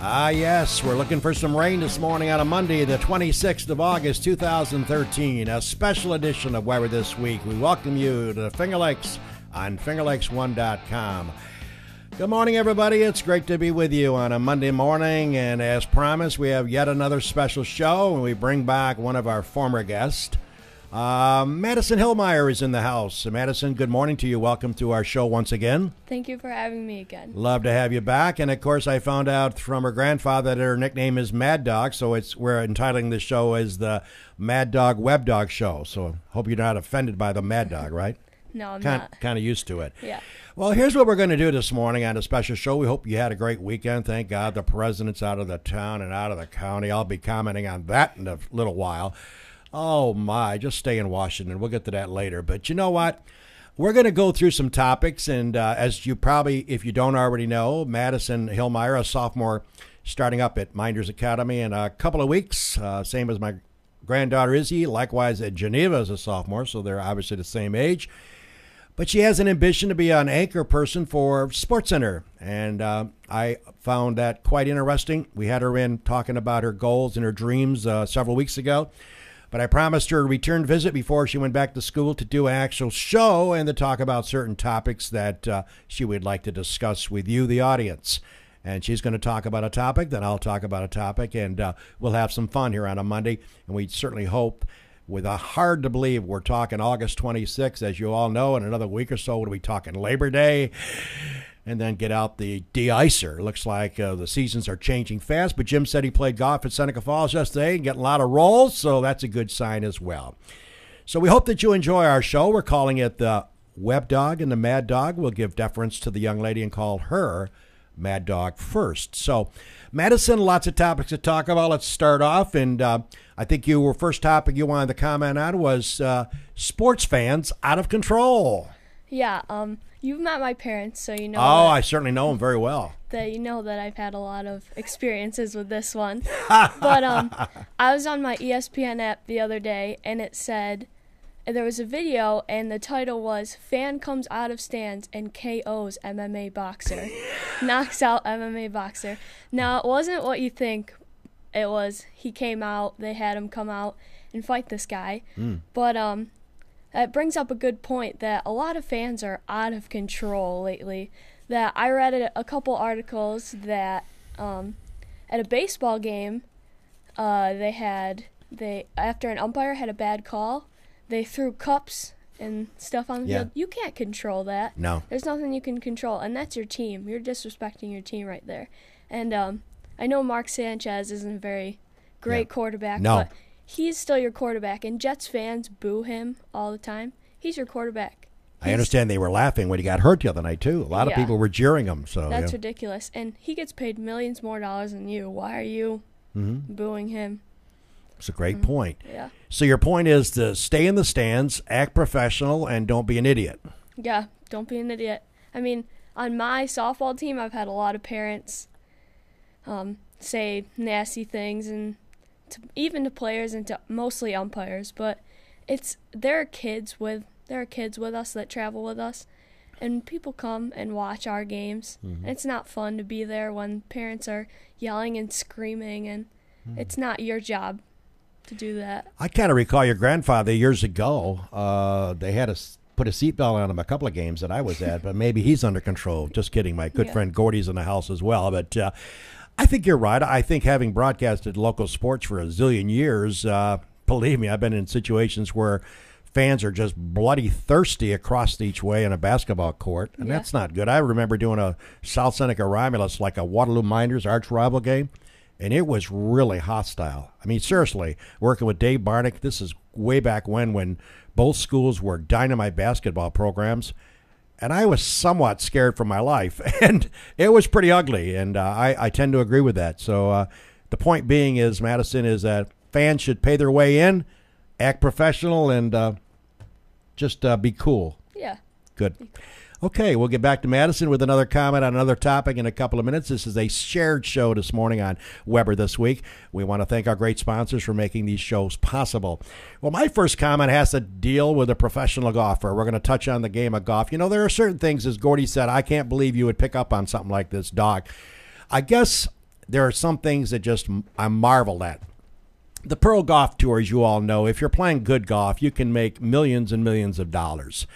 Yes, we're looking for some rain this morning on a Monday, the 26th of August, 2013. A special edition of Weather This Week. We welcome you to the Finger Lakes on fingerlakes1.com. Good morning, everybody. It's great to be with you on a Monday morning. And as promised, we have yet another special show, and we bring back one of our former guests. Madison Hilimire is in the house. Madison, good morning to you. Welcome to our show once again. Thank you for having me again. Love to have you back. And, of course, I found out from her grandfather that her nickname is Mad Dog, so we're entitling this show as the Mad Dog Web Dog Show. So hope you're not offended by the Mad Dog, right? No, I'm not. Kind of used to it. Yeah. Well, here's what we're going to do this morning on a special show. We hope you had a great weekend. Thank God the president's out of the town and out of the county. I'll be commenting on that in a little while. Oh, my, just stay in Washington. We'll get to that later. But you know what? We're going to go through some topics. And as you probably, if you don't already know, Madison Hilimire, a sophomore starting up at Minders Academy in a couple of weeks, same as my granddaughter Izzy, likewise at Geneva as a sophomore, so they're obviously the same age. But she has an ambition to be an anchor person for SportsCenter, and I found that quite interesting. We had her in talking about her goals and her dreams several weeks ago. But I promised her a return visit before she went back to school to do an actual show and to talk about certain topics that she would like to discuss with you, the audience. And she's going to talk about a topic, then I'll talk about a topic, and we'll have some fun here on a Monday. And we certainly hope, with a hard to believe, we're talking August 26th. As you all know, in another week or so, we'll be talking Labor Day. And then get out the de-icer. Looks like the seasons are changing fast, but Jim said he played golf at Seneca Falls yesterday and getting a lot of rolls, so that's a good sign as well. So we hope that you enjoy our show. We're calling it the Web Dog and the Mad Dog. We'll give deference to the young lady and call her Mad Dog first. So, Madison, lots of topics to talk about. Let's start off, and I think your first topic you wanted to comment on was sports fans out of control. Yeah, you've met my parents, so you know. Oh, I certainly know them very well. That you know that I've had a lot of experiences with this one. But I was on my ESPN app the other day, and it said there was a video, and the title was "Fan Comes Out of Stands and KOs MMA Boxer, Knocks Out MMA Boxer." Now, it wasn't what you think. It was he came out, they had him come out and fight this guy. But that brings up a good point that a lot of fans are out of control lately. That I read a couple articles that at a baseball game, after an umpire had a bad call, they threw cups and stuff on the field. You can't control that. No. There's nothing you can control, and that's your team. You're disrespecting your team right there. And I know Mark Sanchez isn't a very great quarterback, but he's still your quarterback, and Jets fans boo him all the time. He's your quarterback. I understand they were laughing when he got hurt the other night, too. A lot of people were jeering him. So that's ridiculous. And he gets paid millions more dollars than you. Why are you booing him? It's a great point. Yeah. So your point is to stay in the stands, act professional, and don't be an idiot. Yeah, don't be an idiot. I mean, on my softball team, I've had a lot of parents say nasty things, and even to players and to mostly umpires, but there are kids with us that travel with us, and people come and watch our games. And it's not fun to be there when parents are yelling and screaming, and it's not your job to do that. I kind of recall your grandfather years ago. They had to put a seatbelt on him a couple of games that I was at, but maybe he's under control. Just kidding. My good friend Gordy's in the house as well, but I think you're right. I think having broadcasted local sports for a zillion years, believe me, I've been in situations where fans are just bloody thirsty across each way in a basketball court, and that's not good. I remember doing a South Seneca Romulus, like a Waterloo Minders arch rival game, and it was really hostile. I mean, seriously, working with Dave Barnick, this is way back when both schools were dynamite basketball programs, and I was somewhat scared for my life, and it was pretty ugly, and I tend to agree with that. So the point being is, Madison, is that fans should pay their way in, act professional, and just be cool. Yeah. Good. Okay, we'll get back to Madison with another comment on another topic in a couple of minutes. This is a shared show this morning on Weber This Week. We want to thank our great sponsors for making these shows possible. Well, my first comment has to deal with a professional golfer. We're going to touch on the game of golf. You know, there are certain things, as Gordy said, I can't believe you would pick up on something like this, Doc. I guess there are some things that just I marveled at. The Pro Golf Tour, as you all know, if you're playing good golf, you can make millions and millions of dollars.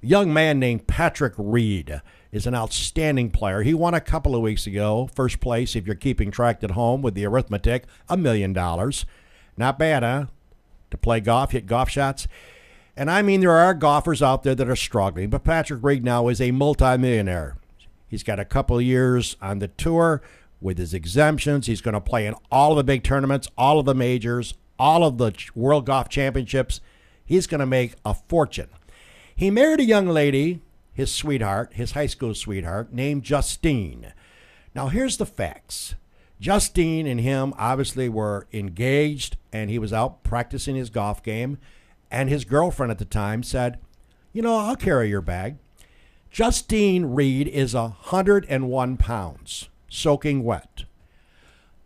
A young man named Patrick Reed is an outstanding player. He won a couple of weeks ago, first place, if you're keeping track at home with the arithmetic, $1 million. Not bad, huh? To play golf, hit golf shots. And I mean, there are golfers out there that are struggling, but Patrick Reed now is a multimillionaire. He's got a couple of years on the tour with his exemptions. He's going to play in all of the big tournaments, all of the majors, all of the World Golf Championships. He's going to make a fortune. He married a young lady, his sweetheart, his high school sweetheart, named Justine. Now, here's the facts. Justine and him obviously were engaged, and he was out practicing his golf game. And his girlfriend at the time said, you know, I'll carry your bag. Justine Reed is 101 pounds, soaking wet.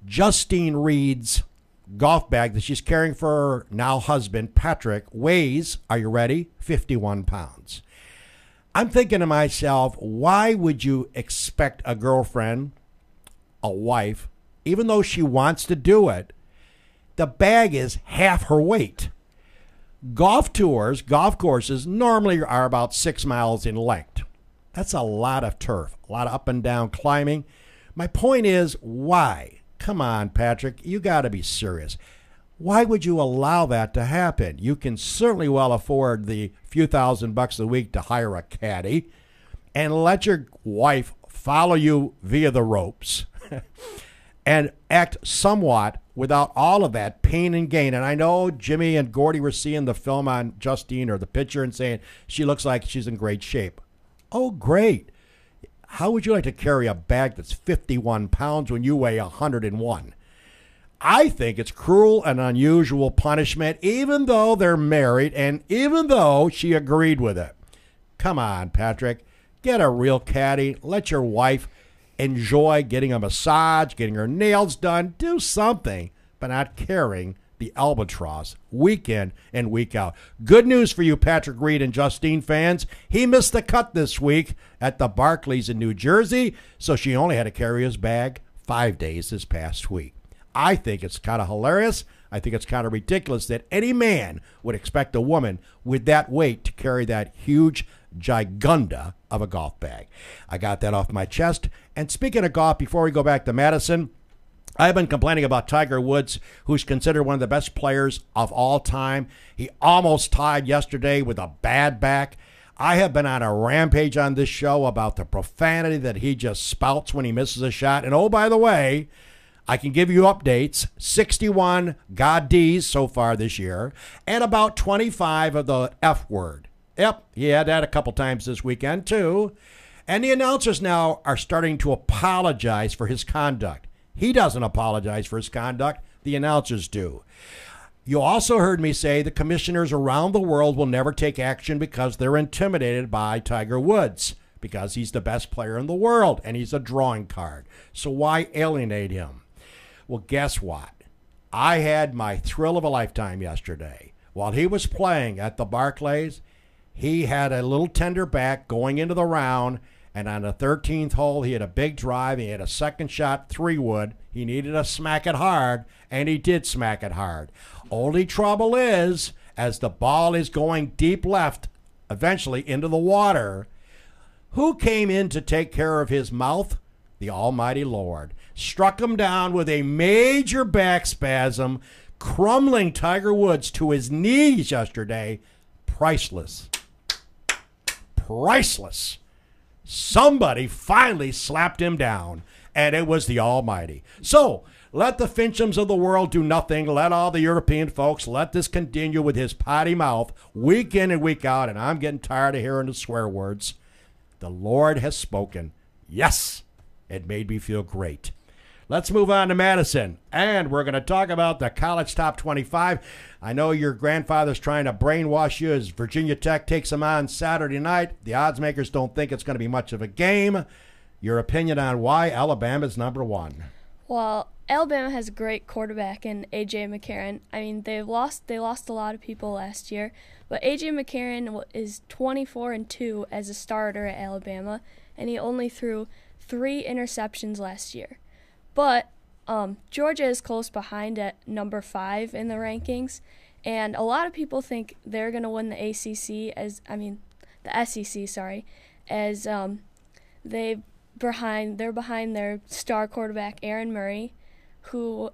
Justine Reed's golf bag that she's carrying for her now husband, Patrick, weighs, are you ready, 51 pounds. I'm thinking to myself, why would you expect a girlfriend, a wife, even though she wants to do it, the bag is half her weight. Golf tours, golf courses normally are about 6 miles in length. That's a lot of turf, a lot of up and down climbing. My point is, why? Come on, Patrick, you got to be serious. Why would you allow that to happen? You can certainly well afford the few $1,000s a week to hire a caddy and let your wife follow you via the ropes and act somewhat without all of that pain and gain. And I know Jimmy and Gordy were seeing the film on Justine or the picture and saying she looks like she's in great shape. Oh, great. How would you like to carry a bag that's 51 pounds when you weigh 101? I think it's cruel and unusual punishment, even though they're married and even though she agreed with it. Come on, Patrick. Get a real caddy. Let your wife enjoy getting a massage, getting her nails done. Do something, but not carrying the albatross week in and week out. Good news for you, Patrick Reed and Justine fans. He missed the cut this week at the Barclays in New Jersey, so she only had to carry his bag 5 days this past week. I think it's kind of hilarious. I think it's kind of ridiculous that any man would expect a woman with that weight to carry that huge gigunda of a golf bag. I got that off my chest. And speaking of golf, before we go back to Madison, I've been complaining about Tiger Woods, who's considered one of the best players of all time. He almost tied yesterday with a bad back. I have been on a rampage on this show about the profanity that he just spouts when he misses a shot. And oh, by the way, I can give you updates, 61 God D's so far this year, and about 25 of the F word. Yep, he had that a couple times this weekend, too. And the announcers now are starting to apologize for his conduct. He doesn't apologize for his conduct. The announcers do. You also heard me say the commissioners around the world will never take action because they're intimidated by Tiger Woods, because he's the best player in the world, and he's a drawing card. So why alienate him? Well, guess what? I had my thrill of a lifetime yesterday. While he was playing at the Barclays, he had a little tender back going into the round, and on the 13th hole, he had a big drive. He had a second shot, 3-wood. He needed to smack it hard, and he did smack it hard. Only trouble is, as the ball is going deep left, eventually into the water, who came in to take care of his mouth? The Almighty Lord. Struck him down with a major back spasm, crumbling Tiger Woods to his knees yesterday. Priceless. Priceless. Somebody finally slapped him down, and it was the Almighty. So, let the Finchams of the world do nothing. Let all the European folks, let this continue with his potty mouth week in and week out, and I'm getting tired of hearing the swear words. The Lord has spoken. Yes, it made me feel great. Let's move on to Madison, and we're going to talk about the college top 25. I know your grandfather's trying to brainwash you as Virginia Tech takes them on Saturday night. The odds makers don't think it's going to be much of a game. Your opinion on why Alabama's number one? Well, Alabama has a great quarterback in A.J. McCarron. I mean, they lost a lot of people last year, but A.J. McCarron is 24-2 as a starter at Alabama, and he only threw 3 interceptions last year. But Georgia is close behind at number 5 in the rankings, and a lot of people think they're going to win the the SEC, sorry, as they're behind their star quarterback Aaron Murray, who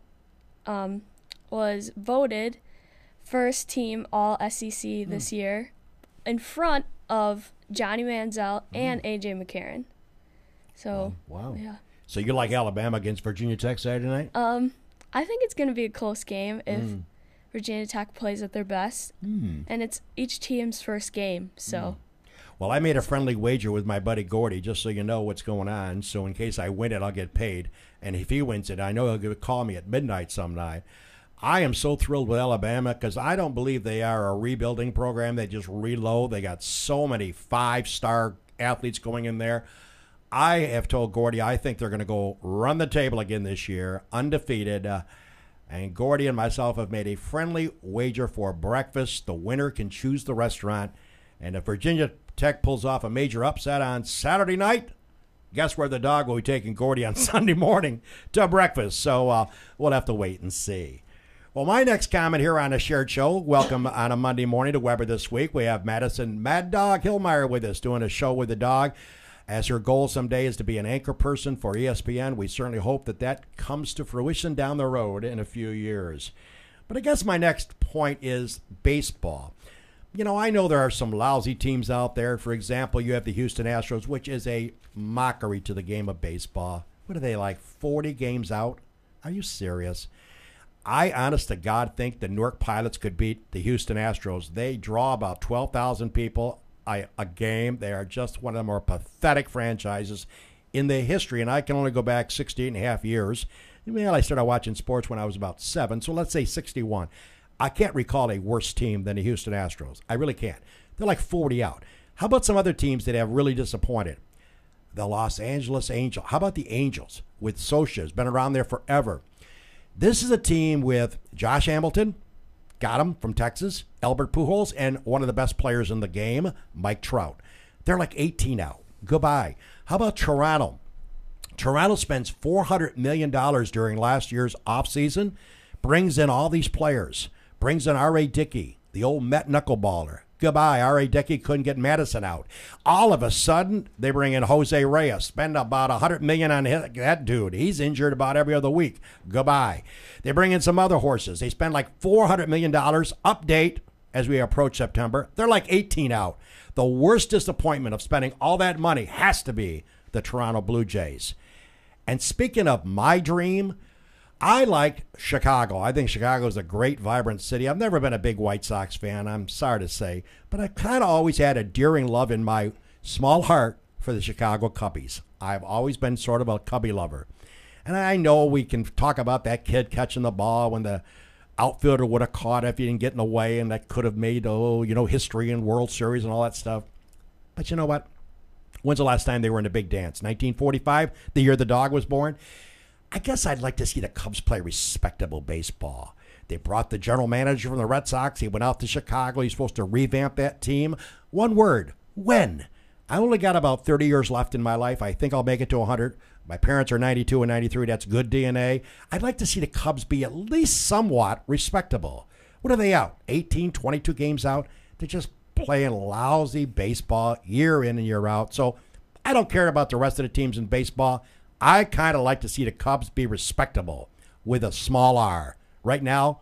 was voted first team All SEC this year, in front of Johnny Manziel and A.J. McCarron. So, wow. Yeah. So you like Alabama against Virginia Tech Saturday night? I think it's going to be a close game if Virginia Tech plays at their best. And it's each team's first game, so. Well, I made a friendly wager with my buddy Gordy, just so you know what's going on. So in case I win it, I'll get paid. And if he wins it, I know he'll call me at midnight some night. I am so thrilled with Alabama because I don't believe they are a rebuilding program. They just reload. They got so many 5-star athletes going in there. I have told Gordy I think they're going to go run the table again this year, undefeated. And Gordy and myself have made a friendly wager for breakfast. The winner can choose the restaurant. And if Virginia Tech pulls off a major upset on Saturday night, guess where the dog will be taking Gordy on Sunday morning to breakfast. So we'll have to wait and see. Well, my next comment here on a shared show, welcome on a Monday morning to Weber This Week. We have Madison Mad Dog Hilimire with us doing a show with the dog. As her goal someday is to be an anchor person for ESPN, we certainly hope that comes to fruition down the road in a few years. But I guess my next point is baseball. You know, I know there are some lousy teams out there. For example, you have the Houston Astros, which is a mockery to the game of baseball. What are they, like 40 games out? Are you serious? I, honest to God, think the Newark Pilots could beat the Houston Astros. They draw about 12,000 people a game. They are just one of the more pathetic franchises in the history, and I can only go back 68 and a half years. Well, I started watching sports when I was about 7, so let's say 61. I can't recall a worse team than the Houston Astros. I really can't. They're like 40 out. How about some other teams that have really disappointed? The Los Angeles Angels. How about the Angels with Socha? Has been around there forever. This is a team with Josh Hamilton, got him from Texas, Albert Pujols, and one of the best players in the game, Mike Trout. They're like 18 out. Goodbye. How about Toronto? Toronto spends $400 million during last year's offseason, brings in all these players, brings in R.A. Dickey, the old Met knuckleballer. Goodbye. R.A. Dickey couldn't get Madison out. All of a sudden, they bring in Jose Reyes, spend about $100 million on that dude. He's injured about every other week. Goodbye. They bring in some other horses. They spend like $400 million. Update as we approach September. They're like 18 out. The worst disappointment of spending all that money has to be the Toronto Blue Jays. And speaking of my dream, I like Chicago. I think Chicago is a great, vibrant city. I've never been a big White Sox fan, I'm sorry to say, but I kind of always had a endearing love in my small heart for the Chicago Cubbies. I've always been sort of a Cubby lover. And I know we can talk about that kid catching the ball when the outfielder would have caught it if he didn't get in the way, and that could have made, history and World Series and all that stuff. But you know what? When's the last time they were in a big dance? 1945, the year the dog was born? I guess I'd like to see the Cubs play respectable baseball. They brought the general manager from the Red Sox. He went out to Chicago. He's supposed to revamp that team. One word, when? I only got about 30 years left in my life. I think I'll make it to 100. My parents are 92 and 93. That's good DNA. I'd like to see the Cubs be at least somewhat respectable. What are they out? 18, 22 games out? They're just playing lousy baseball year in and year out. So I don't care about the rest of the teams in baseball. I kind of like to see the Cubs be respectable with a small R. Right now,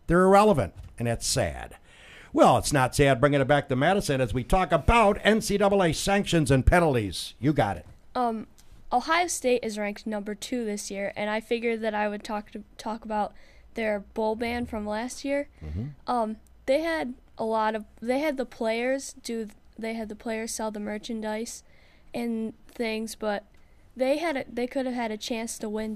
they're irrelevant, and that's sad. Well, it's not sad bringing it back to Madison as we talk about NCAA sanctions and penalties. You got it. Ohio State is ranked number 2 this year, and I figured that I would talk about their bowl ban from last year. They had the players sell the merchandise and things, but they could have had a chance to win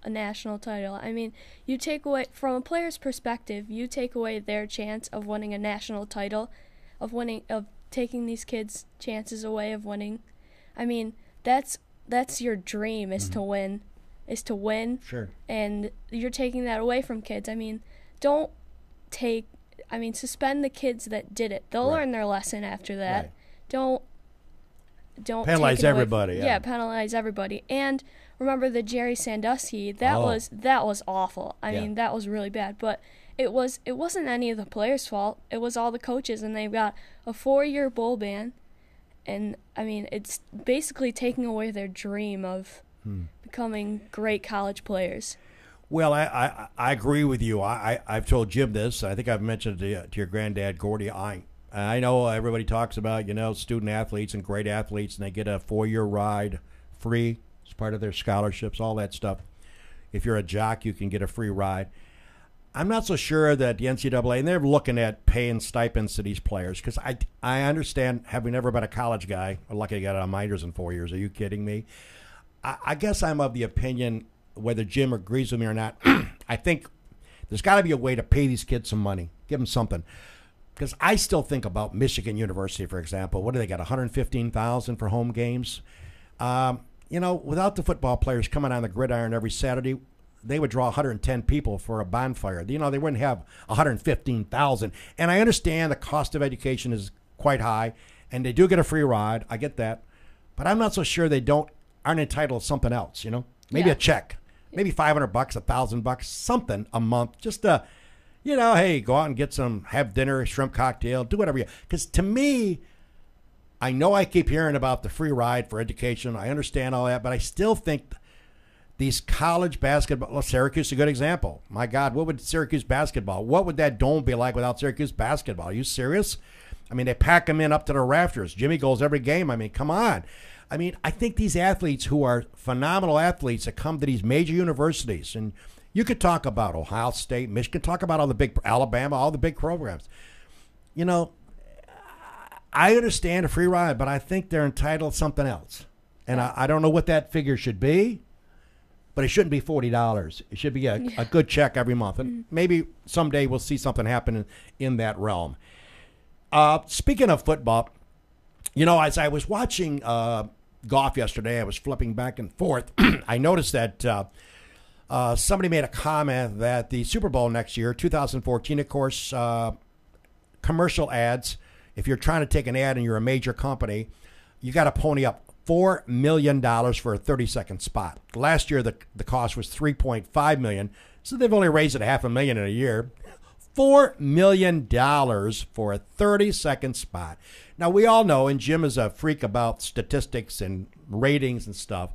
a national title. I mean, you take away from a player's perspective, you take away their chance of winning a national title, of taking these kids' chances away of winning. I mean, that's your dream is to win. Sure. And you're taking that away from kids. I mean, suspend the kids that did it. They'll learn their lesson after that. Right. don't penalize take it away everybody. Yeah, penalize everybody. And remember the Jerry Sandusky? That was awful. I mean, that was really bad. But it wasn't any of the players' fault. It was all the coaches, and they've got a 4-year bowl ban. And I mean, it's basically taking away their dream of becoming great college players. Well, I agree with you. I've told Jim this. I think I've mentioned it to your granddad, Gordy. I know everybody talks about, student athletes and great athletes, and they get a 4-year ride free as part of their scholarships, all that stuff. If you're a jock, you can get a free ride. I'm not so sure that the NCAA, and they're looking at paying stipends to these players, because I understand, having never been a college guy, I'm lucky to get out of minors in 4 years. Are you kidding me? I guess I'm of the opinion, whether Jim agrees with me or not, I think there's got to be a way to pay these kids some money, give them something. Because I still think about Michigan University, for example. What do they got, $115,000 for home games? Without the football players coming on the gridiron every Saturday, they would draw 110 people for a bonfire. They wouldn't have $115,000. And I understand the cost of education is quite high, and they do get a free ride. I get that. But I'm not so sure they aren't entitled to something else, Maybe a check. Maybe $500, $1,000, something a month, just to, hey, go out and get have dinner, shrimp cocktail, do whatever because to me, I know I keep hearing about the free ride for education. I understand all that, but I still think these college basketball, Syracuse is a good example. My God, what would Syracuse basketball, what would that dome be like without Syracuse basketball? Are you serious? I mean, they pack them in up to the rafters. Jimmy goes every game. I mean, come on. I mean, I think these athletes who are phenomenal athletes that come to these major universities, and you could talk about Ohio State, Michigan, talk about all the big, Alabama, all the big programs. I understand a free ride, but I think they're entitled to something else. And I don't know what that figure should be, but it shouldn't be $40. It should be a good check every month. And maybe someday we'll see something happen in that realm. Speaking of football, as I was watching golf yesterday, I was flipping back and forth. I noticed that somebody made a comment that the Super Bowl next year, 2014, of course, commercial ads, if you're trying to take an ad and you're a major company, you got to pony up $4 million for a 30-second spot. Last year, the cost was $3.5 million, so they've only raised it $500,000 in a year. $4 million for a 30-second spot. Now, we all know, and Jim is a freak about statistics and ratings and stuff,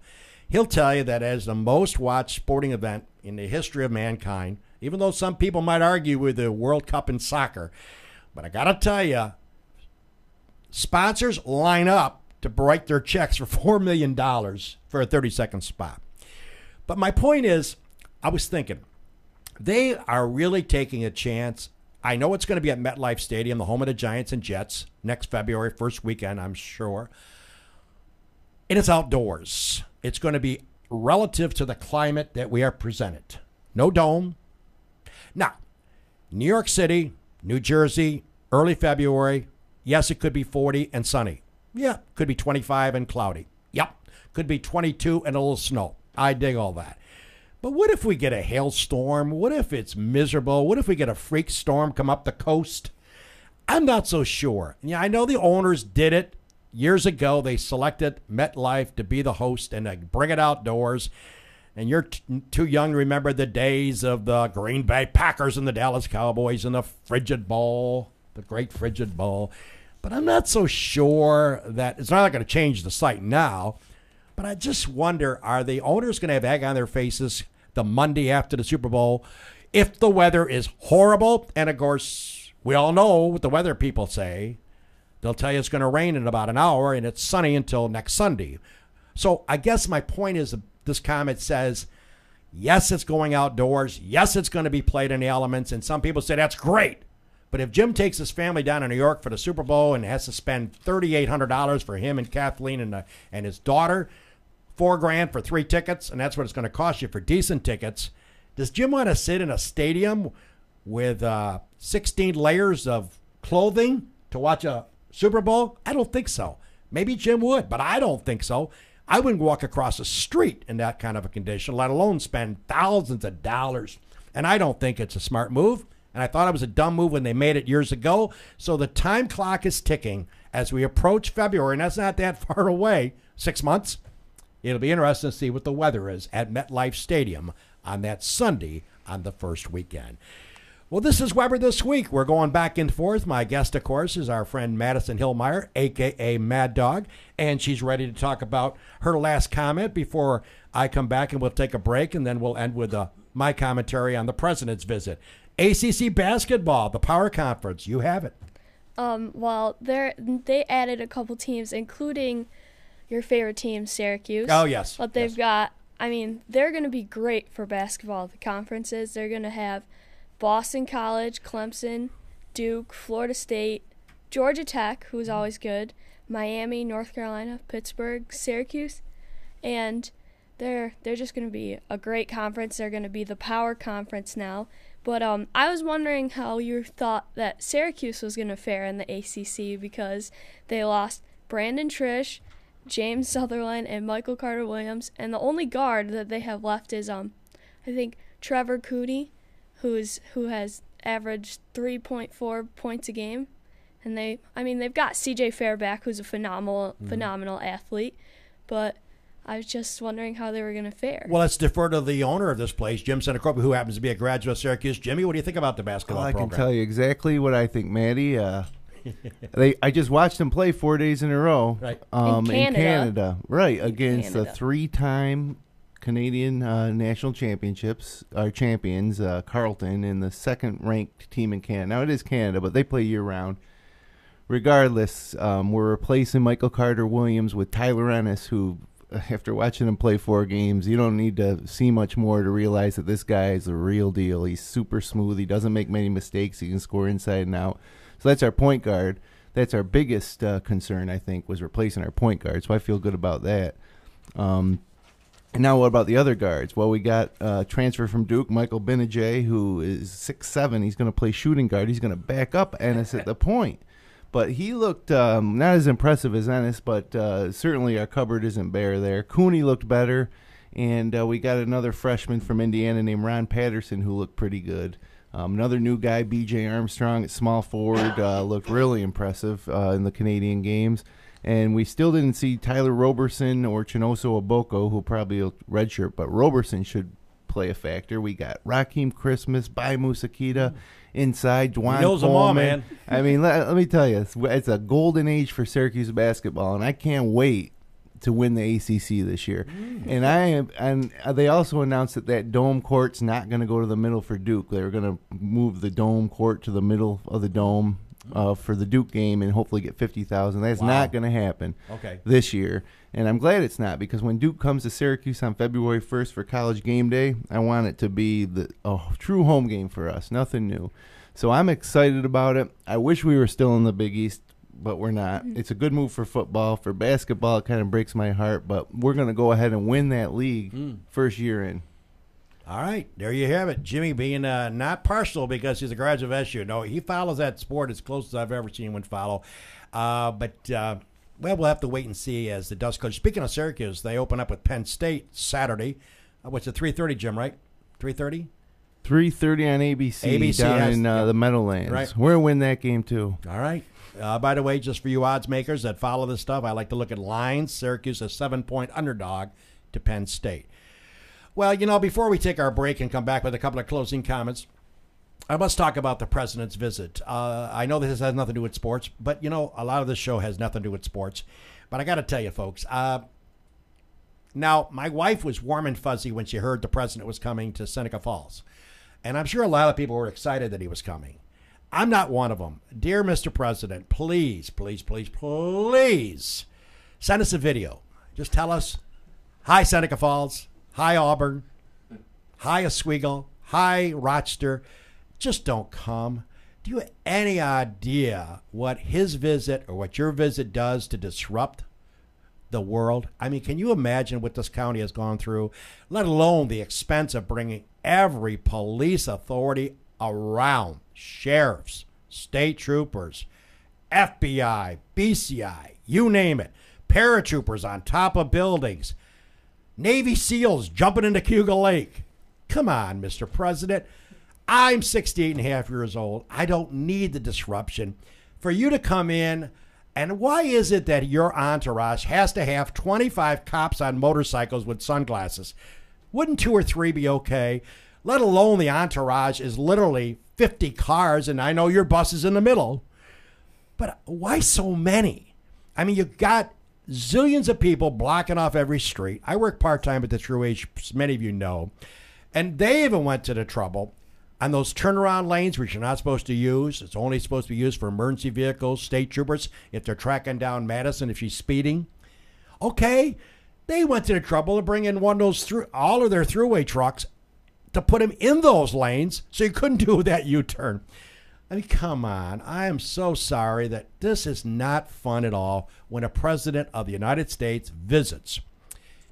he'll tell you that as the most watched sporting event in the history of mankind, even though some people might argue with the World Cup in soccer, but I got to tell you, sponsors line up to write their checks for $4 million for a 30-second spot. But my point is, I was thinking, they are really taking a chance. I know it's going to be at MetLife Stadium, the home of the Giants and Jets, next February, first weekend, I'm sure. And it's outdoors. It's going to be relative to the climate that we are presented. No dome. Now, New York City, New Jersey, early February, yes, it could be 40 and sunny. Yeah, could be 25 and cloudy. Yep, could be 22 and a little snow. I dig all that. But what if we get a hailstorm? What if it's miserable? What if we get a freak storm come up the coast? I'm not so sure. Yeah, I know the owners did it years ago. They selected MetLife to be the host and to bring it outdoors. And you're too young to remember the days of the Green Bay Packers and the Dallas Cowboys and the Frigid Bowl, the Great Frigid Bowl. But I'm not so sure that it's not going to change the site now. But I just wonder, are the owners going to have egg on their faces the Monday after the Super Bowl if the weather is horrible? And, of course, we all know what the weather people say. They'll tell you it's going to rain in about an hour, and it's sunny until next Sunday. So I guess my point is this comment says, yes, it's going outdoors. Yes, it's going to be played in the elements. And some people say that's great. But if Jim takes his family down to New York for the Super Bowl and has to spend $3,800 for him and Kathleen and his daughter, $4,000 for 3 tickets, and that's what it's going to cost you for decent tickets. Does Jim want to sit in a stadium with 16 layers of clothing to watch a Super Bowl? I don't think so. Maybe Jim would, but I don't think so. I wouldn't walk across the street in that kind of a condition, let alone spend thousands of dollars. And I don't think it's a smart move. And I thought it was a dumb move when they made it years ago. So the time clock is ticking. as we approach February, and that's not that far away, 6 months. It'll be interesting to see what the weather is at MetLife Stadium on that Sunday on the first weekend. Well, this is Weber This Week. We're going back and forth. My guest, of course, is our friend Madison Hilimire, a.k.a. Mad Dog, and she's ready to talk about her last comment before I come back, and we'll take a break, and then we'll end with my commentary on the president's visit. ACC basketball, the Power Conference, you have it. Well, they added a couple teams, including your favorite team, Syracuse. Oh, yes. But they've got, they're going to be great for basketball. The conferences, they're going to have Boston College, Clemson, Duke, Florida State, Georgia Tech, who's always good, Miami, North Carolina, Pittsburgh, Syracuse, and they're just going to be a great conference. They're going to be the Power Conference now. But I was wondering how you thought that Syracuse was going to fare in the ACC because they lost Brandon Trish, James Sutherland, and Michael Carter-Williams, and the only guard that they have left is I think Trevor Cooney, who has averaged 3.4 points a game, and they've got C.J. Fairback, who's a phenomenal athlete, but I was just wondering how they were going to fare. Well, let's defer to the owner of this place, Jim Seneca, who happens to be a graduate of Syracuse. Jimmy, what do you think about the basketball program? I can tell you exactly what I think, Maddie. I just watched them play 4 days in a row. Right. In Canada. Right, against the three-time Canadian national champions, Carleton, and the second-ranked team in Canada. Now, it is Canada, but they play year-round. Regardless, we're replacing Michael Carter-Williams with Tyler Ennis, who, after watching him play 4 games, you don't need to see much more to realize that this guy is the real deal. He's super smooth. He doesn't make many mistakes. He can score inside and out. So that's our point guard. That's our biggest concern, I think, was replacing our point guard. So I feel good about that. And now what about the other guards? Well, we got transfer from Duke, Michael Benajay, who is 6'7". He's going to play shooting guard. He's going to back up Ennis at the point. But he looked not as impressive as Ennis, but certainly our cupboard isn't bare there. Cooney looked better, and we got another freshman from Indiana named Ron Patterson who looked pretty good. Another new guy, B.J. Armstrong at small forward, looked really impressive in the Canadian games. And we still didn't see Tyler Roberson or Chinoso Oboko, who probably will redshirt, but Roberson should play a factor. We got Raheem Christmas, Bai Musakita inside, Dwan knows them all, man. I mean, let me tell you, it's a golden age for Syracuse basketball, and I can't wait to win the ACC this year. And they also announced that dome court's not going to go to the middle for Duke. They're going to move the dome court to the middle of the dome for the Duke game and hopefully get 50,000. That's not going to happen this year. And I'm glad it's not, because when Duke comes to Syracuse on February 1st for college game day, I want it to be a true home game for us, nothing new. So I'm excited about it. I wish we were still in the Big East, but we're not. It's a good move for football. For basketball, it kind of breaks my heart, but we're going to go ahead and win that league first year in. All right, there you have it. Jimmy being not partial because he's a graduate of SU. No, he follows that sport as close as I've ever seen one follow. Well, we'll have to wait and see as the dust clears. Speaking of Syracuse, they open up with Penn State Saturday. What's it, 3:30, Jim, right? 3:30? 3:30 on ABC down in the Meadowlands. Right. We're going to win that game, too. All right. By the way, just for you odds makers that follow this stuff, I like to look at lines. Syracuse a 7-point underdog to Penn State. Well, before we take our break and come back with a couple of closing comments, I must talk about the president's visit. I know this has nothing to do with sports, but, a lot of this show has nothing to do with sports. But I got to tell you, folks, now, my wife was warm and fuzzy when she heard the president was coming to Seneca Falls. And I'm sure a lot of people were excited that he was coming. I'm not one of them. Dear Mr. President, please, please, please, please send us a video. Just tell us, hi, Seneca Falls. Hi, Auburn. Hi, Oswego. Hi, Rochester. Just don't come. Do you have any idea what his visit or what your visit does to disrupt the world? I mean, can you imagine what this county has gone through, let alone the expense of bringing every police authority around, sheriffs, state troopers, FBI, BCI, you name it, paratroopers on top of buildings, Navy SEALs jumping into Cayuga Lake. Come on, Mr. President. I'm 68 and a half years old. I don't need the disruption. For you to come in And why is it that your entourage has to have 25 cops on motorcycles with sunglasses? Wouldn't 2 or 3 be okay? Let alone the entourage is literally 50 cars, and I know your bus is in the middle. But why so many? I mean, you've got zillions of people blocking off every street. I work part-time at the Thruway, as many of you know. And they even went to the trouble on those turnaround lanes, which you're not supposed to use. It's only supposed to be used for emergency vehicles, state troopers, if they're tracking down Madison, if she's speeding. Okay, they went to the trouble of bringing one of those all of their Thruway trucks to put them in those lanes so you couldn't do that U-turn. I mean, come on. I am so sorry that this is not fun at all when a president of the United States visits.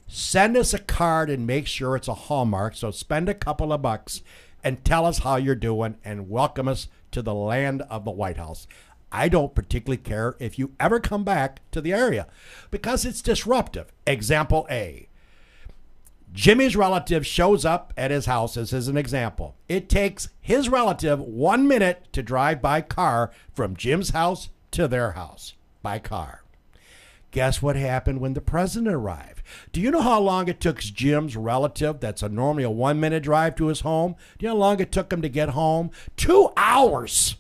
Send us a card and make sure it's a Hallmark, so spend a couple of bucks and tell us how you're doing and welcome us to the land of the White House. I don't particularly care if you ever come back to the area because it's disruptive. Example A. Jimmy's relative shows up at his house. This is an example. It takes his relative 1 minute to drive by car from Jim's house to their house by car. Guess what happened when the president arrived? Do you know how long it took Jim's relative, that's normally a 1 minute drive to his home? Do you know how long it took him to get home? 2 hours.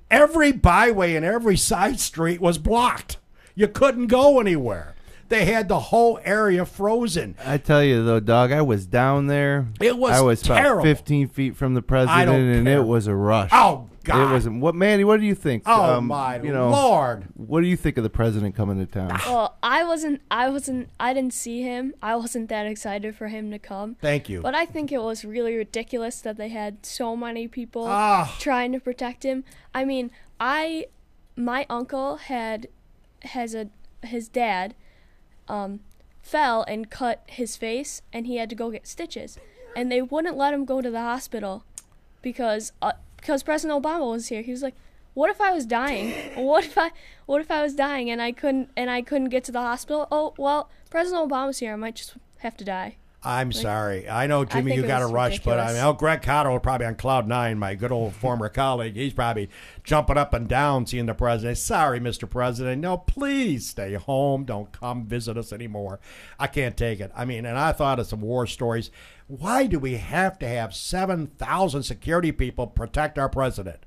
Every byway and every side street was blocked. You couldn't go anywhere. They had the whole area frozen. I tell you, though, dog, I was down there. It was I was terrible. About 15 feet from the president, and care. it was a rush. Oh, God. It wasn't. What, Manny, what do you think? Oh, my Lord. What do you think of the president coming to town? Well, I didn't see him. I wasn't that excited for him to come. Thank you. But I think it was really ridiculous that they had so many people trying to protect him. I mean, my uncle his dad fell and cut his face, and he had to go get stitches, and they wouldn't let him go to the hospital because President Obama was here. He was like, "What if I was dying? What if I was dying and I couldn't get to the hospital? Oh well, President Obama's here. I might just have to die." I'm sorry. I know, Jimmy, you got to rush, ridiculous. but Greg Cotto will probably on cloud 9, my good old former colleague. He's probably jumping up and down seeing the president. Sorry, Mr. President. No, please stay home. Don't come visit us anymore. I can't take it. I mean, and I thought of some war stories. Why do we have to have 7,000 security people protect our president?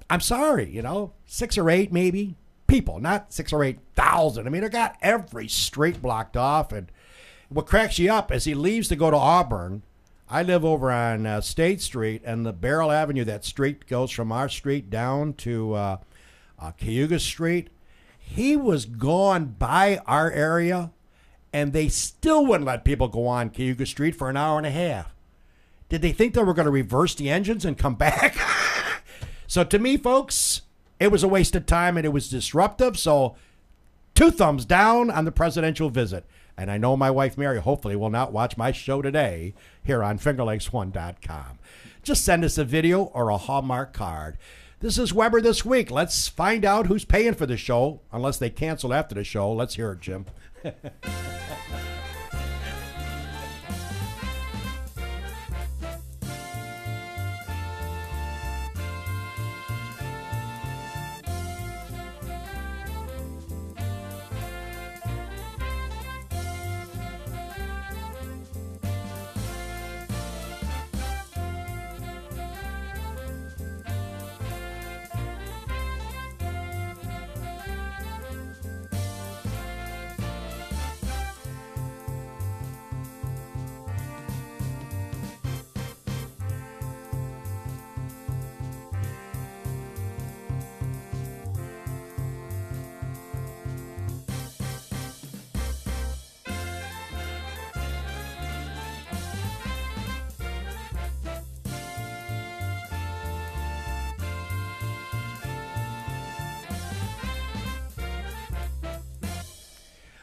I'm sorry, 6 or 8 maybe people, not 6 or 8,000. I mean, they got every street blocked off, and what cracks you up as he leaves to go to Auburn. I live over on State Street, and the Barrel Avenue, that street goes from our street down to Cayuga Street. He was gone by our area, and they still wouldn't let people go on Cayuga Street for an hour and a half. Did they think they were going to reverse the engines and come back? So to me, folks, it was a waste of time, and it was disruptive. So 2 thumbs down on the presidential visit. And I know my wife, Mary, hopefully will not watch my show today here on FingerLakes1.com. Just send us a video or a Hallmark card. This is Weber This Week. Let's find out who's paying for the show, unless they cancel after the show. Let's hear it, Jim.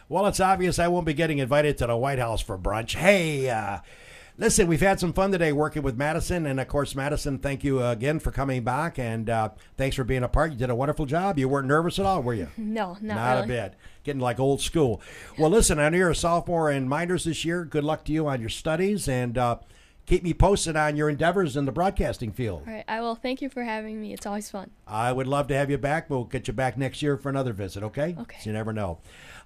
Well, it's obvious I won't be getting invited to the White House for brunch. Hey, listen, we've had some fun today working with Madison. And, of course, Madison, thank you again for coming back. And thanks for being a part. You did a wonderful job. You weren't nervous at all, were you? No, not really. A bit. Getting like old school. Well, listen, I know you're a sophomore in minors this year. Good luck to you on your studies. And keep me posted on your endeavors in the broadcasting field. All right, I will. Thank you for having me. It's always fun. I would love to have you back, but we'll get you back next year for another visit, okay? Okay. So you never know.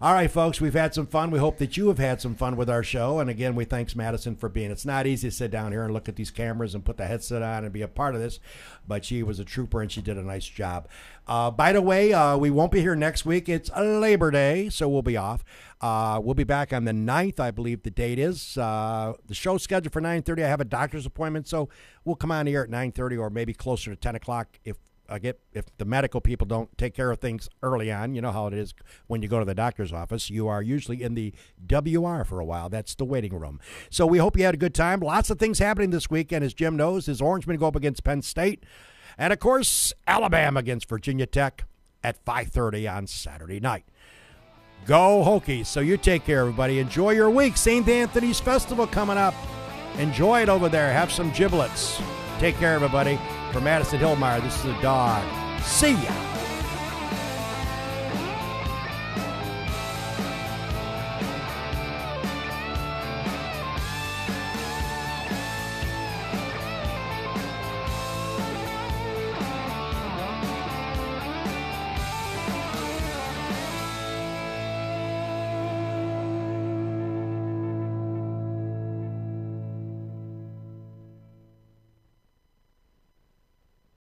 All right, folks, we've had some fun. We hope that you have had some fun with our show. And again, we thanks Madison for being. It's not easy to sit down here and look at these cameras and put the headset on and be a part of this, but she was a trooper and she did a nice job. By the way, we won't be here next week. It's Labor Day, so we'll be off. We'll be back on the 9th, I believe the date is. The show's scheduled for 9:30. I have a doctor's appointment, so we'll come on here at 9:30 or maybe closer to 10 o'clock if the medical people don't take care of things early on. You know how it is when you go to the doctor's office. You are usually in the WR for a while. That's the waiting room. So we hope you had a good time. Lots of things happening this weekend. As Jim knows, his Orangemen go up against Penn State. And, of course, Alabama against Virginia Tech at 5:30 on Saturday night. Go Hokies. So you take care, everybody. Enjoy your week. St. Anthony's Festival coming up. Enjoy it over there. Have some giblets. Take care, everybody. For Madison Hilimire, this is a dog. See ya.